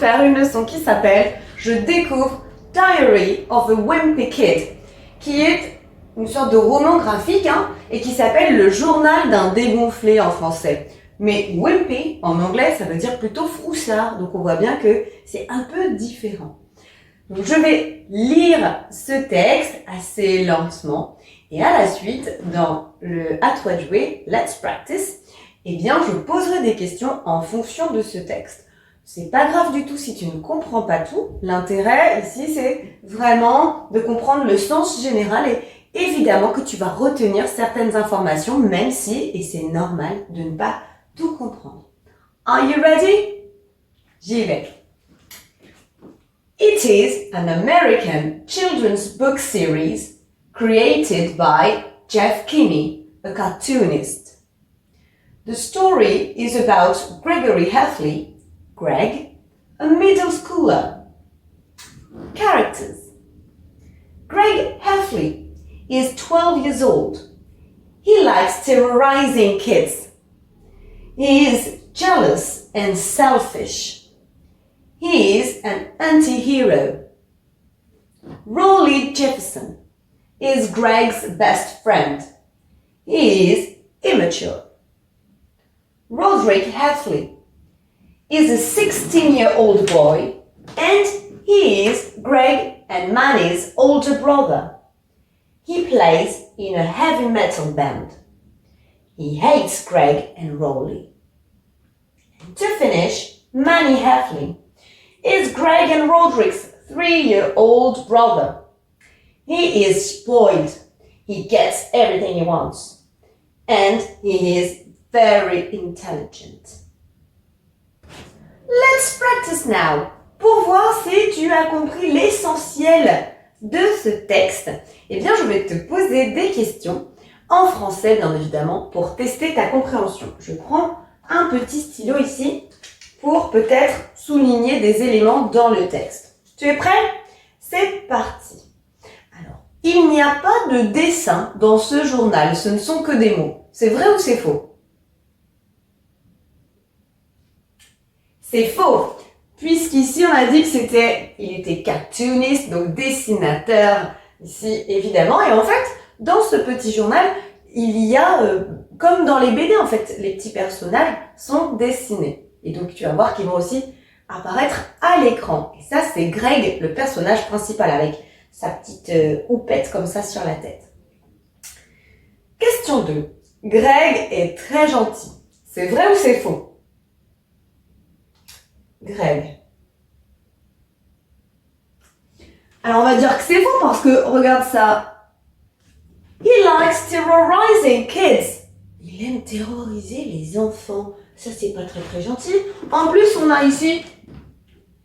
faire une leçon qui s'appelle « Je découvre Diary of a Wimpy Kid » qui est une sorte de roman graphique et qui s'appelle « Le journal d'un dégonflé » en français. Mais wimpy, en anglais, ça veut dire plutôt froussard, donc on voit bien que c'est un peu différent. Donc je vais lire ce texte assez lentement et à la suite, dans le « À toi de jouer », « Let's practice », eh bien je poserai des questions en fonction de ce texte. C'est pas grave du tout si tu ne comprends pas tout. L'intérêt ici, c'est vraiment de comprendre le sens général et évidemment que tu vas retenir certaines informations, même si, et c'est normal, de ne pas tout comprendre. Are you ready? J'y vais. It is an American children's book series created by Jeff Kinney, a cartoonist. The story is about Gregory Heffley, Greg, a middle schooler. Characters. Greg Heffley is 12 years old. He likes terrorizing kids. He is jealous and selfish. He is an anti-hero. Raleigh Jefferson is Greg's best friend. He is immature. Roderick Heffley is a 16-year-old boy and he is Greg and Manny's older brother. He plays in a heavy metal band. He hates Greg and Raleigh. And to finish, Manny Heffley is Greg and Roderick's 3-year-old brother. He is spoiled. He gets everything he wants. And he is very intelligent. Let's practice now. Pour voir si tu as compris l'essentiel de ce texte, eh bien, je vais te poser des questions en français, bien évidemment, pour tester ta compréhension. Je prends un petit stylo ici pour peut-être souligner des éléments dans le texte. Tu es prêt? C'est parti. Alors, il n'y a pas de dessin dans ce journal, ce ne sont que des mots. C'est vrai ou c'est faux? C'est faux, puisqu'ici on a dit que il était cartooniste, donc dessinateur, ici évidemment. Et en fait, dans ce petit journal, il y a, comme dans les BD en fait, les petits personnages sont dessinés. Et donc tu vas voir qu'ils vont aussi apparaître à l'écran. Et ça, c'est Greg, le personnage principal, avec sa petite houppette comme ça sur la tête. Question 2. Greg est très gentil. C'est vrai ou c'est faux? Greg. Alors on va dire que c'est faux parce que, regarde ça. He likes terrorizing kids. Il aime terroriser les enfants. Ça, c'est pas très très gentil. En plus, on a ici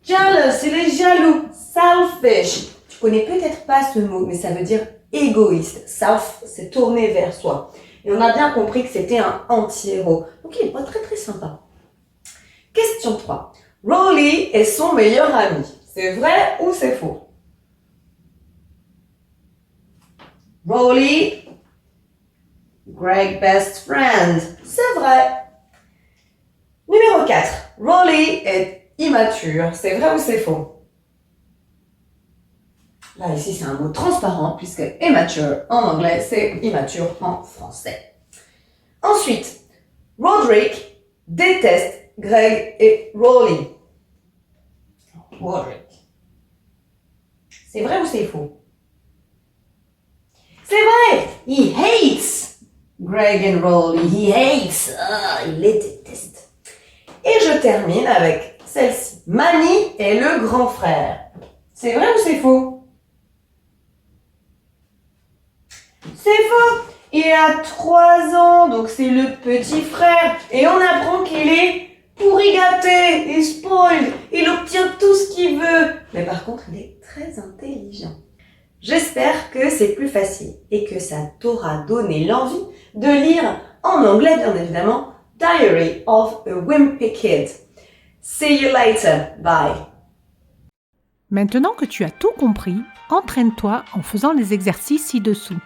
jealous, il est jaloux. Selfish. Tu connais peut-être pas ce mot, mais ça veut dire égoïste. Self, c'est tourner vers soi. Et on a bien compris que c'était un anti-héros. Donc il est pas très très sympa. Question 3. Raleigh est son meilleur ami. C'est vrai ou c'est faux? Raleigh, Greg best friend. C'est vrai. Numéro 4. Raleigh est immature. C'est vrai ou c'est faux? Là, ici, c'est un mot transparent puisque immature en anglais, c'est immature en français. Ensuite, Roderick déteste Greg et Raleigh. Roderick. C'est vrai ou c'est faux? C'est vrai! He hates Greg and Raleigh. He hates. Il les déteste. Et je termine avec celle-ci. Manny est le grand frère. C'est vrai ou c'est faux? C'est faux! Il a 3 ans, donc c'est le petit frère. Et on apprend qu'il est pourri gâté et spoiled. Il obtient tout ce qu'il veut. Mais par contre, il est très intelligent. J'espère que c'est plus facile et que ça t'aura donné l'envie de lire en anglais, bien évidemment, Diary of a Wimpy Kid. See you later. Bye. Maintenant que tu as tout compris, entraîne-toi en faisant les exercices ci-dessous.